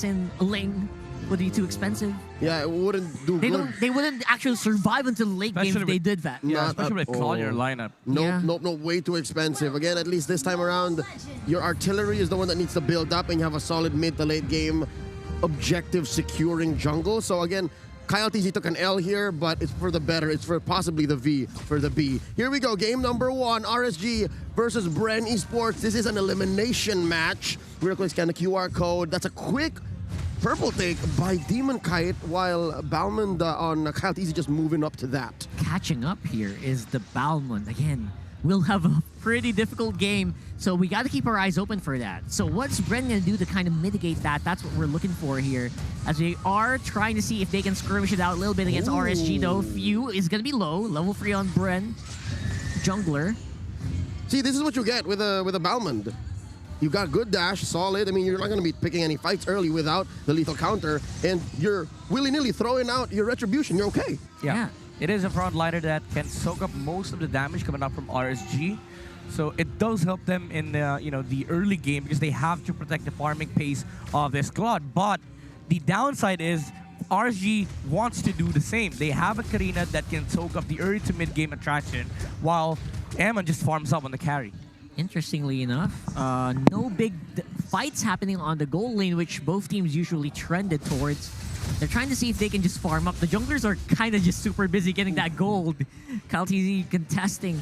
assassin Ling would be too expensive. Yeah, it wouldn't do good. They wouldn't actually survive until late game if they did that. Yeah, especially with Claw in your lineup. Nope, way too expensive. Again, at least this time around, your artillery is the one that needs to build up, and you have a solid mid to late game objective securing jungle. So again, Kyle TZ took an L here, but it's for the better. It's for possibly the V for the B. Here we go, game number 1, RSG versus Bren eSports. This is an elimination match. Real quick, scan the QR code. That's a quick purple take by Demon Kite, while Balmond on Kyle TZ just moving up to that. Catching up here is the Balmond. Again, we'll have a pretty difficult game, so we got to keep our eyes open for that. So what's Bren going to do to kind of mitigate that? That's what we're looking for here, as we are trying to see if they can skirmish it out a little bit against RSG, though. Few is going to be low. Level 3 on Bren. Jungler. See, this is what you get with a Balmond. You got good dash, solid. I mean, you're not going to be picking any fights early without the lethal counter, and you're willy-nilly throwing out your retribution. You're okay. Yeah. It is a frontliner that can soak up most of the damage coming up from RSG. So it does help them in the early game, because they have to protect the farming pace of this squad. But the downside is RSG wants to do the same. They have a Karina that can soak up the early to mid game attraction, while Ammon just farms up on the carry. Interestingly enough, no big fights happening on the gold lane, which both teams usually trended towards. They're trying to see if they can just farm up. The junglers are kind of just super busy getting that gold. Kyle TZ contesting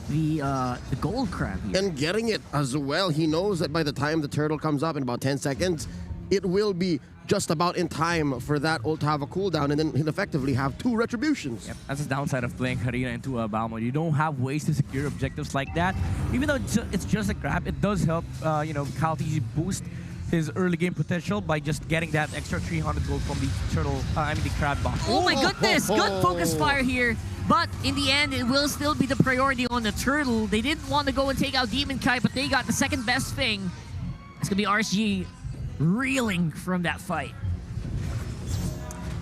the gold crab here. And getting it as well. He knows that by the time the turtle comes up in about 10 seconds, it will be just about in time for that ult to have a cooldown, and then he'll effectively have 2 retributions. Yep, that's the downside of playing Karina into a Balmond. You don't have ways to secure objectives like that. Even though it's just a grab, it does help Kyle TZ boost his early game potential by just getting that extra 300 gold from the turtle, the crab box. Oh my goodness, good focus fire here. But in the end, it will still be the priority on the turtle. They didn't want to go and take out Demon Kite, but they got the second best thing. It's going to be RSG reeling from that fight.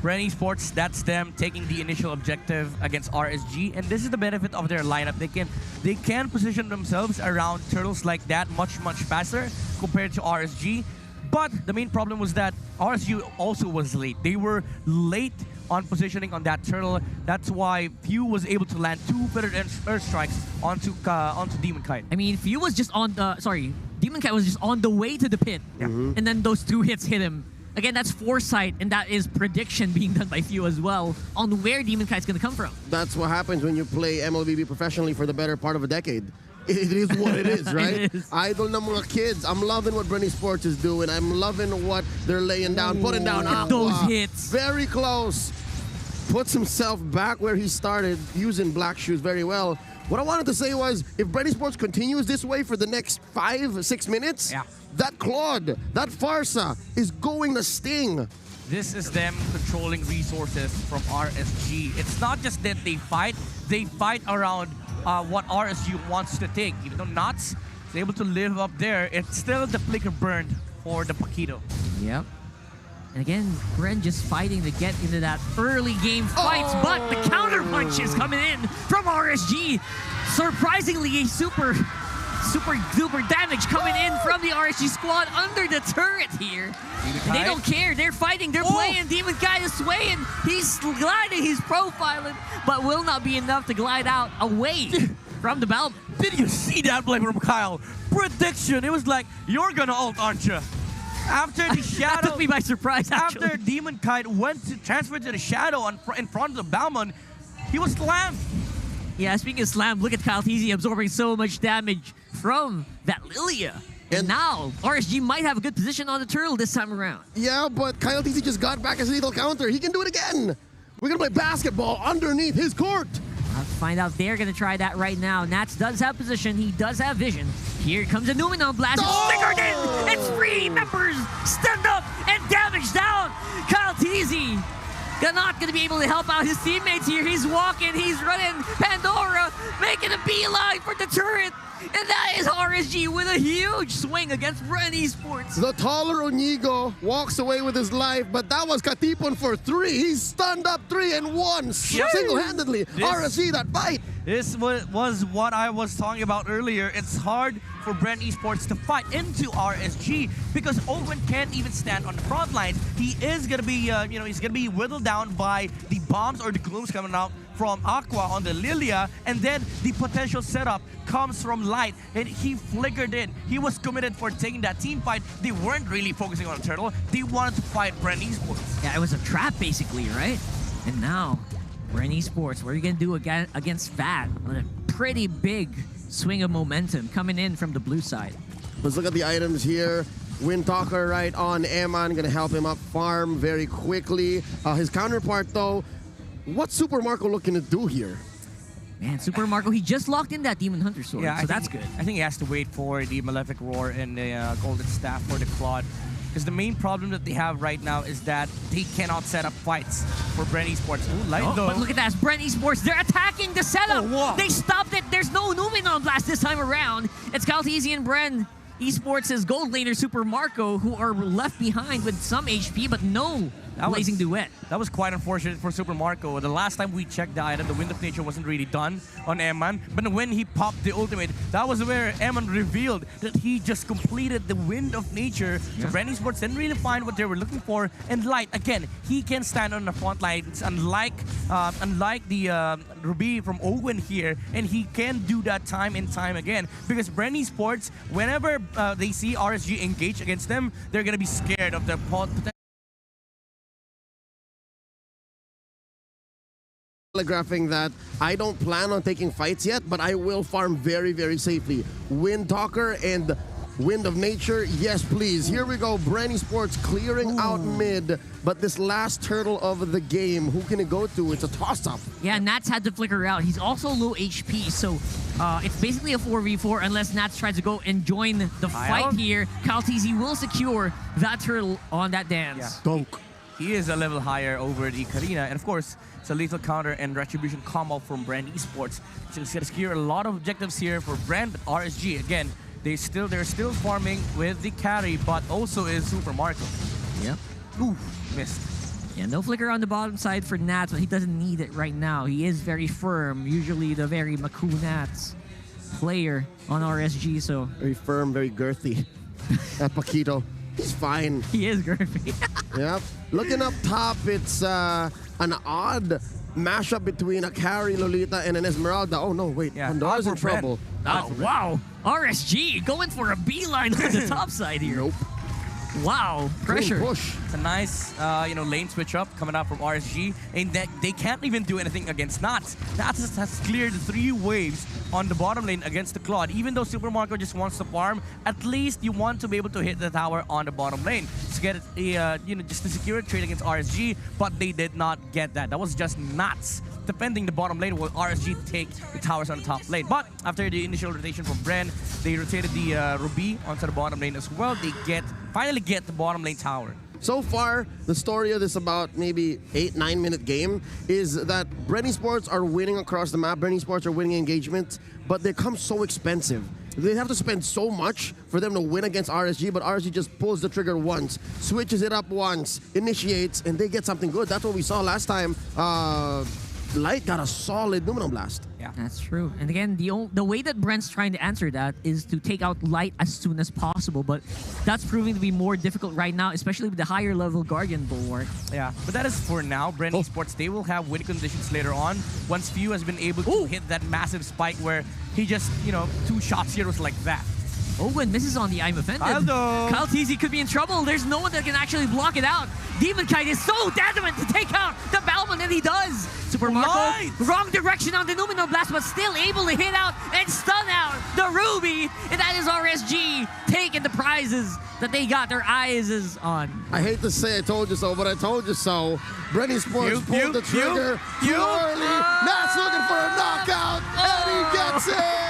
Bren eSports, that's them taking the initial objective against RSG, and this is the benefit of their lineup. They can position themselves around turtles like that much faster compared to RSG. But the main problem was that RSG also was late. They were late on positioning on that turtle. That's why Few was able to land 2 feathered earth strikes onto Demon Kite. I mean, Few was just on the Demon Kite was just on the way to the pit, and then those 2 hits hit him. Again, that's foresight, and that is prediction being done by Few as well on where Demon Kite's going to come from. That's what happens when you play MLBB professionally for the better part of a decade. It is what it is, right? It is. Idol ng mga kids. I'm loving what Bren eSports is doing. I'm loving what they're laying down, putting down. Look at those hits. Very close. Puts himself back where he started, using black shoes very well. What I wanted to say was, if Bren eSports continues this way for the next 5-6 minutes, that Claude, that Farsa is going to sting. This is them controlling resources from RSG. It's not just that they fight around what RSG wants to take. Even though Nathz is able to live up there, it's still the flicker burned for the paquito. Yep. And again, Bren just fighting to get into that early game fights, but the counter punch is coming in from RSG. Surprisingly, a super duper damage coming in from the RSG squad under the turret here. They don't care. They're fighting. They're playing. Demon Kite is swaying. He's gliding. He's profiling, but will not be enough to glide out away from the Balmond. Did you see that play from Kyle? Prediction. It was like, you're gonna ult, aren't you? After the shadow, that took me by surprise, actually. After Demon Kite transferred to the shadow in front of the Balmond, he was slammed. Yeah, speaking of slam, look at Kyle TZ absorbing so much damage from that Lilia. And now, RSG might have a good position on the turtle this time around. Yeah, but Kyle TZ just got back his lethal counter. He can do it again. We're going to play basketball underneath his court. I'll find out they're going to try that right now. Nathz does have position. He does have vision. Here comes a Numenon blast. It's stickered in. It's 3 members stand up and damage down. Kyle TZ not going to be able to help out his teammates here. He's walking. He's running. Pandora making a beeline for the turret. And that is RSG with a huge swing against Bren eSports. The taller Onigo walks away with his life, but that was Katipon for 3. He's stunned up 3 and 1 single-handedly. RSG, that fight. This was what I was talking about earlier. It's hard for Bren eSports to fight into RSG because Owen can't even stand on the front lines. He is gonna be, he's gonna be whittled down by the bombs or the glooms coming out from Aqua on the Lilia, and then the potential setup comes from Light, and he flickered in. He was committed for taking that team fight. They weren't really focusing on Turtle. They wanted to fight Bren eSports. Yeah, it was a trap basically, right? And now, Bren eSports, what are you gonna do against Fat? A pretty big swing of momentum coming in from the blue side. Let's look at the items here. Windtalker right on Eman, gonna help him up farm very quickly. His counterpart though, what's Super Marco looking to do here? Man, Super Marco, he just locked in that Demon Hunter sword, Yeah, so that's good. I think he has to wait for the Malefic Roar and the Golden Staff for the Claude. Because the main problem that they have right now is that they cannot set up fights for Bren eSports. Ooh, Light though. But look at that, it's Bren eSports. They're attacking the setup. Oh, wow. They stopped it. There's no Numenon Blast this time around. It's Calteezy and Bren eSports' gold laner Super Marco who are left behind with some HP, but no Blazing Duet. That was quite unfortunate for Super Marco. The last time we checked the item, the Wind of Nature wasn't really done on Eman. But when he popped the ultimate, that was where Eman revealed that he just completed the Wind of Nature. So Bren eSports didn't really find what they were looking for. And Light, again, he can stand on the front lines, unlike the Ruby from Owen here. And he can do that time and time again. Because Bren eSports, whenever they see RSG engage against them, they're going to be scared of the potential. Telegraphing that I don't plan on taking fights yet, but I will farm very, very safely. Windtalker and Wind of Nature, yes please. Here we go, Bren eSports clearing out mid, but this last turtle of the game, who can it go to? It's a toss-up. Yeah, Nathz had to flicker out. He's also low HP, so it's basically a 4v4 unless Nathz tries to go and join the fight here. Calteezy will secure that turtle on that dance. Yeah. Donk. He is a level higher over the Karina, and of course, it's a lethal counter and retribution combo from Bren eSports. So it's going to secure a lot of objectives here for Bren, but RSG, again, they're still farming with the carry, but also is Super Marco. Yep. Ooh, missed. Yeah, no flicker on the bottom side for Nathz, but he doesn't need it right now. He is very firm, usually the very Maku Nathz player on RSG, so... Very firm, very girthy. That paquito, he's fine. He is girthy. Yep. Looking up top, it's an odd mashup between a carry Lolita and an Esmeralda. Oh no, wait, Yeah, Pandora's in trouble. Oh, wow. RSG going for a beeline on the top side here. Nope. Wow, pressure. Clean push. It's a nice, lane switch up coming out from RSG, and they can't even do anything against Nathz. Nathz has cleared 3 waves on the bottom lane against the Claude. Even though Super Marco just wants to farm, at least you want to be able to hit the tower on the bottom lane to get a, just to secure a trade against RSG, but they did not get that. That was just Nathz defending the bottom lane while RSG take the towers on the top lane. But after the initial rotation from Bren, they rotated the Ruby onto the bottom lane as well. They finally get the bottom lane tower. So far, the story of this about maybe 8-9 minute game is that Bren eSports are winning across the map. Bren eSports are winning engagements, but they come so expensive. They have to spend so much for them to win against RSG, but RSG just pulls the trigger once, switches it up once, initiates, and they get something good. That's what we saw last time. Light got a solid Numenon Blast. Yeah, that's true. And again, the way that Bren's trying to answer that is to take out Light as soon as possible, but that's proving to be more difficult right now, especially with the higher level Guardian Bulwark. Yeah, but that is for now. Bren eSports, they will have win conditions later on once Few has been able to hit that massive spike where he just, 2 shots heroes like that. Owen misses on the I'm Offended. Calteezy could be in trouble. There's no one that can actually block it out. Demon Kite is so adamant to take out the Balmond, and he does. Super Marco, wrong direction on the Numenon Blast, but still able to hit out and stun out the Ruby. And that is RSG taking the prizes that they got their eyes on. I hate to say I told you so, but I told you so. Bren eSports pulled the trigger too early. Nathz looking for a knockout, and he gets it!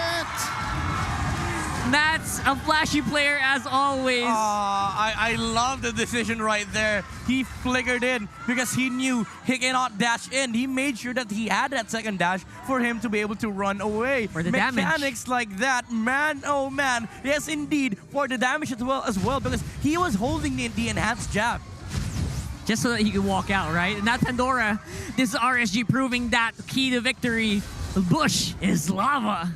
Nathz, a flashy player as always. I love the decision right there. He flickered in because he knew he cannot dash in. He made sure that he had that second dash for him to be able to run away. For the Mechanics damage. like that, man, oh man. Yes, indeed, for the damage as well because he was holding the enhanced jab. Just so that he could walk out, right? And that Pandora, this is RSG proving that key to victory The bush is lava.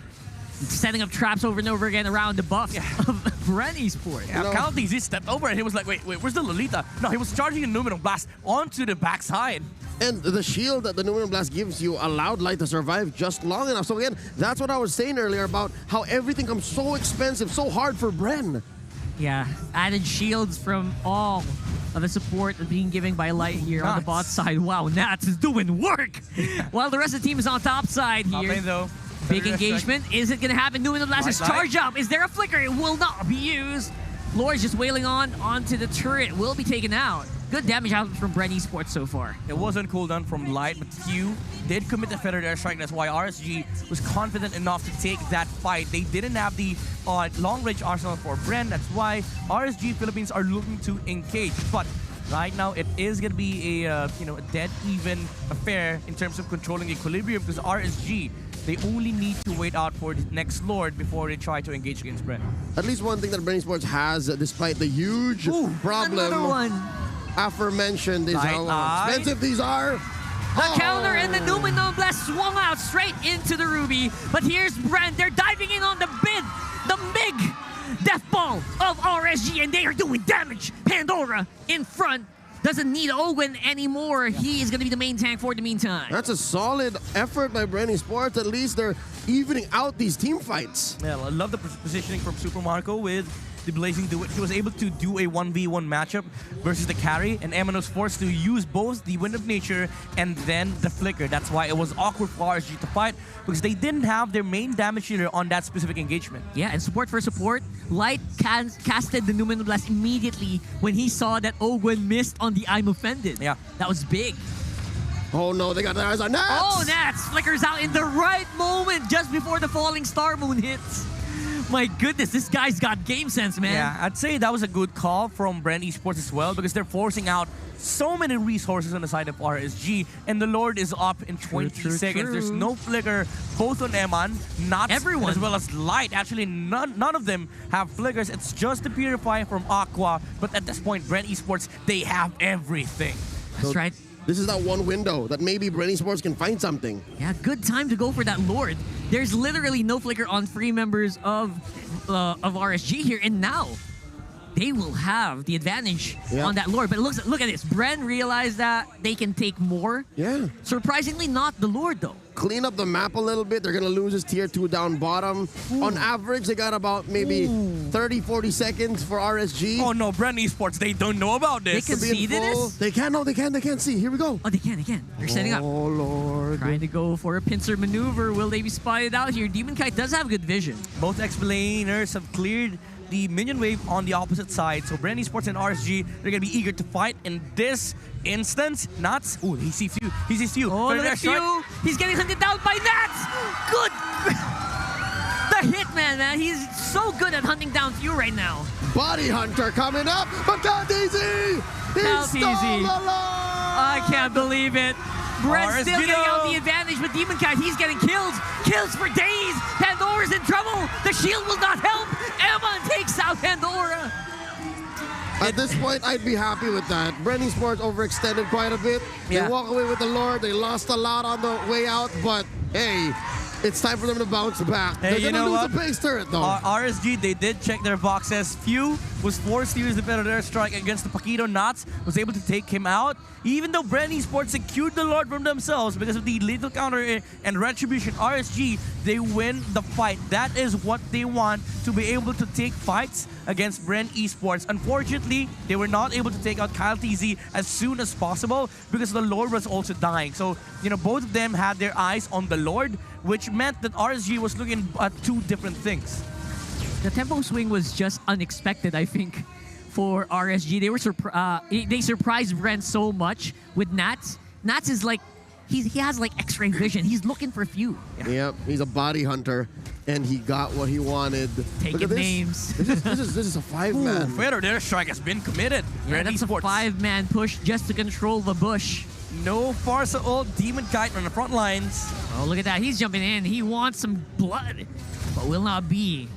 Setting up traps over and over again around the buff of Bren eSports. Yeah, Caltese stepped over and he was like, wait, where's the Lolita? No, he was charging a Numenor Blast onto the backside. And the shield that the Numenor Blast gives you allowed Light to survive just long enough. So again, that's what I was saying earlier about how everything comes so expensive, so hard for Bren. Yeah, added shields from all of the support being given by Light here on the bot side. Wow, Nathz is doing work! While the rest of the team is on top side here. Top though. Big engagement. Is it going to happen? Numenor Blast is charged up. Is there a flicker? It will not be used. Lord's just wailing onto the turret. Will be taken out. Good damage out from Bren eSports so far. It wasn't cooldown from Light, but Q did commit the feathered airstrike. That's why RSG was confident enough to take that fight. They didn't have the long-range arsenal for Bren. That's why RSG Philippines are looking to engage. But right now, it is going to be a a dead even affair in terms of controlling the equilibrium because RSG, they only need to wait out for the next Lord before they try to engage against Bren. At least one thing that Bren eSports has, despite the huge problem Another one. aforementioned, is how expensive these are. The counter and the Numenor Blast swung out straight into the Ruby. But here's Bren. They're diving in on the big death ball of RSG, and they are doing damage. Pandora in front. Doesn't need Owen anymore. He is going to be the main tank for the meantime. That's a solid effort by Bren eSports. At least they're evening out these team fights. Yeah, I love the positioning from Super Marco with the Blazing Duet. He was able to do a 1v1 matchup versus the carry, and Eman was forced to use both the Wind of Nature and then the Flicker. That's why it was awkward for RSG to fight, because they didn't have their main damage dealer on that specific engagement. Yeah, and support for support, Light casted the Numenor Blast immediately when he saw that Ogwen missed on the I'm Offended. Yeah. That was big. Oh no, they got their eyes on Nathz! Oh, Nathz flickers out in the right moment just before the falling star moon hits. My goodness, this guy's got game sense, man. Yeah, I'd say that was a good call from Bren eSports as well, because they're forcing out so many resources on the side of RSG, and the Lord is up in 20 seconds. There's no flicker, both on Eman, not everyone, as well as Light. Actually, none of them have flickers. It's just the Purify from Aqua, but at this point, Bren eSports, they have everything. That's right. This is that one window that maybe Bren eSports can find something. Yeah, good time to go for that Lord. There's literally no flicker on free members of RSG here, and now they will have the advantage on that Lord. But look at this. Bren realized that they can take more. Yeah. Surprisingly, not the Lord, though. Clean up the map a little bit. They're going to lose his tier 2 down bottom. On average, they got about maybe 30, 40 seconds for RSG. Oh no, Bren eSports, they don't know about this. They can see this? They can, no, they can't see. Here we go. Oh, they can. They're setting up. Oh, Lord. Trying to go for a pincer maneuver. Will they be spotted out here? Demon Kite does have good vision. Both explainers have cleared the minion wave on the opposite side. So Bren eSports and RSG, they're going to be eager to fight in this instance. Nathz, oh, he sees you. He sees you. Oh, look at you. He's getting hunted down by Nathz. Good. The Hitman, man. He's so good at hunting down Few right now. Body Hunter coming up, but Caltese! He stole the Lord! I can't believe it. Bren's still getting out the advantage, but Demon Kite, he's getting kills. Kills for days. Pandora's in trouble. The shield will not help. Emma takes out Pandora. At this point, I'd be happy with that. Bren eSports overextended quite a bit. They walk away with the Lord. They lost a lot on the way out, but hey, it's time for them to bounce back. Hey, They're going to lose a base turret, though. RSG, they did check their boxes. Few was forced to use the Predator Strike against the paquito. Nathz was able to take him out. Even though Bren eSports secured the Lord from themselves because of the lethal counter and retribution, RSG, they win the fight. That is what they want, to be able to take fights against Bren eSports. Unfortunately, they were not able to take out Caltese as soon as possible because the Lord was also dying. So, both of them had their eyes on the Lord, which meant that RSG was looking at two different things. The tempo swing was just unexpected, I think, for RSG. They were they surprised Bren so much with Nathz. Nathz is like, he has like X-ray vision. He's looking for Few. Yep, he's a body hunter, and he got what he wanted. Taking names. This is a 5-man. Predator Strike has been committed. Yeah, that's eSports. a 5-man push just to control the bush. No Farsa ult, Demon Kite on the front lines. Oh, look at that. He's jumping in. He wants some blood, but will not be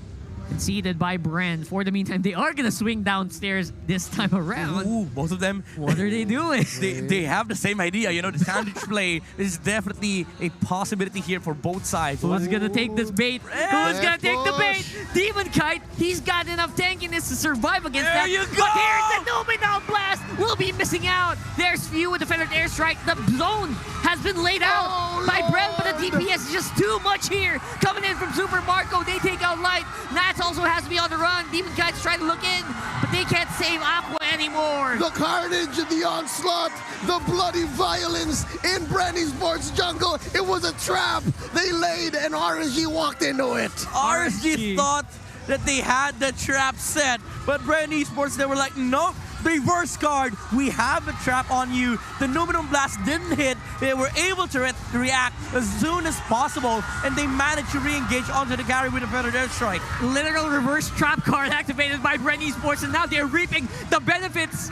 Conceded by Bren. For the meantime, they are going to swing downstairs this time around. Ooh, both of them. What are they doing? They have the same idea. You know, the sandwich play is definitely a possibility here for both sides. Who's going to take this bait? Who's going to take the bait? Demon Kite, he's got enough tankiness to survive against that. There you go! But here's the Numenal Blast. We'll be missing out. There's few with the Feathered Airstrike. The zone has been laid out by Bren, but the DPS is just too much here. Coming in from Super Marco, they take out Light. Nathz also has to be on the run. Demon Kite's trying to look in, but they can't save Aqua anymore. The carnage in the onslaught, the bloody violence in Bren eSports jungle. It was a trap. They laid and RSG walked into it. RSG thought that they had the trap set, but Bren eSports, they were like, nope. Reverse card, we have a trap on you. The Numenal Blast didn't hit. They were able to react as soon as possible, and they managed to re-engage onto the carry with a Feathered Airstrike. Literal reverse trap card activated by Bren eSports, and now they're reaping the benefits.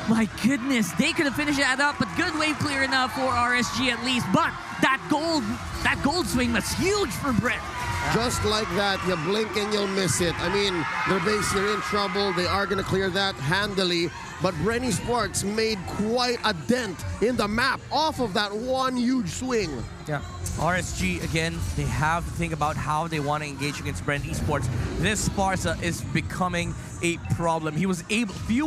My goodness, they could have finished that up, but good wave clear enough for RSG at least. But that gold swing was huge for Bren. Just like that, you blink and you'll miss it. I mean, their base, they're in trouble. They are going to clear that handily. But Bren eSports made quite a dent in the map off of that one huge swing. Yeah. RSG, again, they have to think about how they want to engage against Bren eSports. This Sparsa is becoming a problem. Few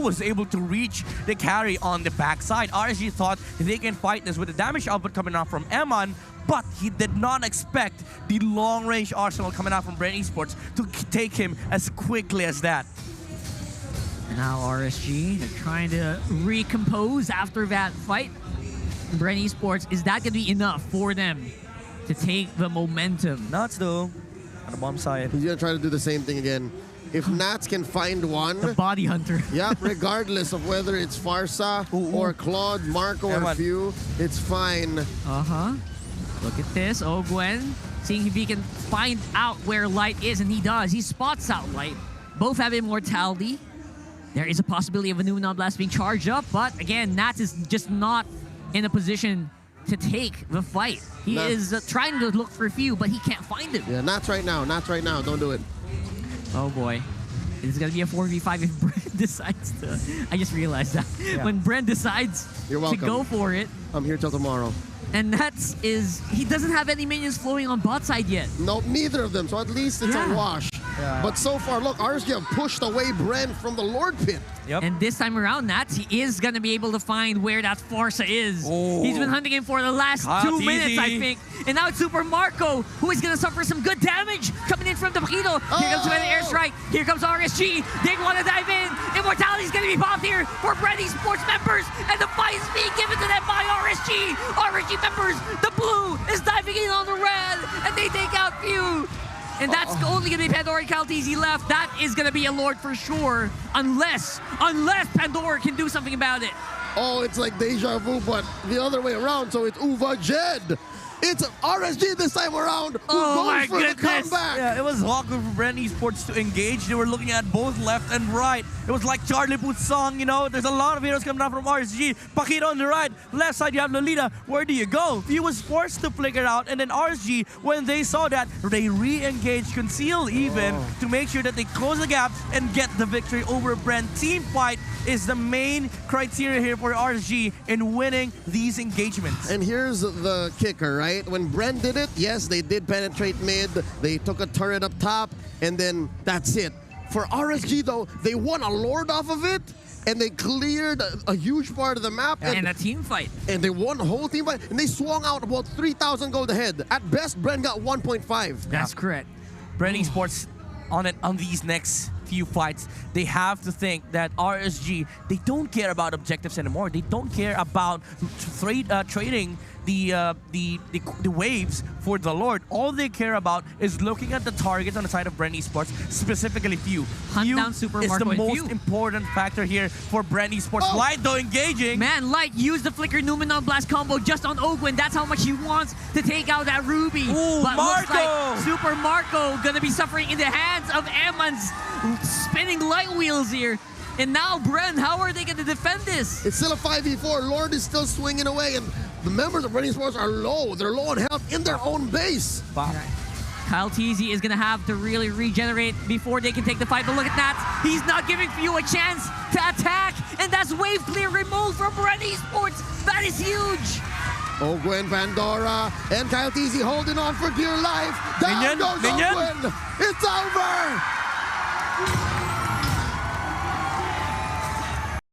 was able to reach the carry on the backside. RSG thought they can fight this with the damage output coming out from Eman, but he did not expect the long-range arsenal coming out from Bren eSports to take him as quickly as that. Now RSG, they're trying to recompose after that fight. Bren eSports, is that going to be enough for them to take the momentum? Nathz though, on the bomb side. He's going to try to do the same thing again. If Nathz can find one, The body hunter. yeah, regardless of whether it's Farsa or Claude, Marco, or Few, it's fine. Uh-huh. Look at this. Gwen, seeing if he can find out where Light is, and he does. He spots out Light. Both have immortality. There is a possibility of a Numenal Blast being charged up, but again, Nathz is just not in a position to take the fight. He is trying to look for Few, but he can't find him. Yeah, Nathz right now. Nathz right now. Don't do it. Oh boy. It's going to be a 4v5 if Bren decides to... I just realized that. Yeah. When Bren decides to go for it, I'm here till tomorrow. and Nathz is... He doesn't have any minions flowing on bot side yet. No, neither of them. So at least it's a wash. Yeah. But so far, look, RSG have pushed away Bren from the Lord Pit. Yep. And this time around, Nathz, he is going to be able to find where that Farsa is. Oh. He's been hunting him for the last 2 minutes, I think. And now it's Super Marco, who is going to suffer some good damage coming in from the paquito. Here comes the airstrike. Here comes RSG. They want to dive in. Immortality is going to be popped here for Bren eSports members. And the fight is being given to them by RSG. RSG members, the blue is diving in on the red. And they take out Few. And that's only going to be Pandora and Caltese left. That is going to be a Lord for sure. Unless Pandora can do something about it. Oh, it's like deja vu, but the other way around. So it's Uva Jed. It's RSG this time around who goes for the comeback. Yeah, it was awkward for Bren eSports to engage. They were looking at both left and right. It was like Charlie Puth's song, you know. There's a lot of heroes coming out from RSG. Paquito on the right. Left side, you have Lolita. Where do you go? He was forced to flicker out. And then RSG, when they saw that, they re-engaged, conceal even, to make sure that they close the gap and get the victory over Bren. Team fight is the main criteria here for RSG in winning these engagements. And here's the kicker, right? When Bren did it, yes, they did penetrate mid. They took a turret up top, and then that's it. For RSG, though, they won a Lord off of it, and they cleared a huge part of the map. And a team fight. And they won a whole team fight, and they swung out about 3,000 gold ahead. At best, Bren got 1.5. That's correct. Bren eSports on these next few fights, they have to think that RSG, they don't care about objectives anymore. They don't care about trading the waves for the Lord. All they care about is looking at the targets on the side of Bren eSports, specifically Few. Hunt down Super is Marco the and most Few. important factor here for Bren eSports. Light though engaging. Man, Light used the Flicker Numenal Blast combo just on Ogwen. That's how much he wants to take out that Ruby. Ooh, but looks Marco! like Super Marco gonna be suffering in the hands of Eman's spinning light wheels here. And now, Bren, how are they going to defend this? It's still a 5v4. Lord is still swinging away, and the members of Bren eSports are low. They're low on health in their own base. Wow. Kyle Teasy is going to have to really regenerate before they can take the fight. But look at that. He's not giving Few a chance to attack. And that's wave clear removed from Bren eSports. That is huge. Ogwen, Pandora, and Kyle Teasy holding on for dear life. Down Minion, goes Minion. Ogwen. It's over.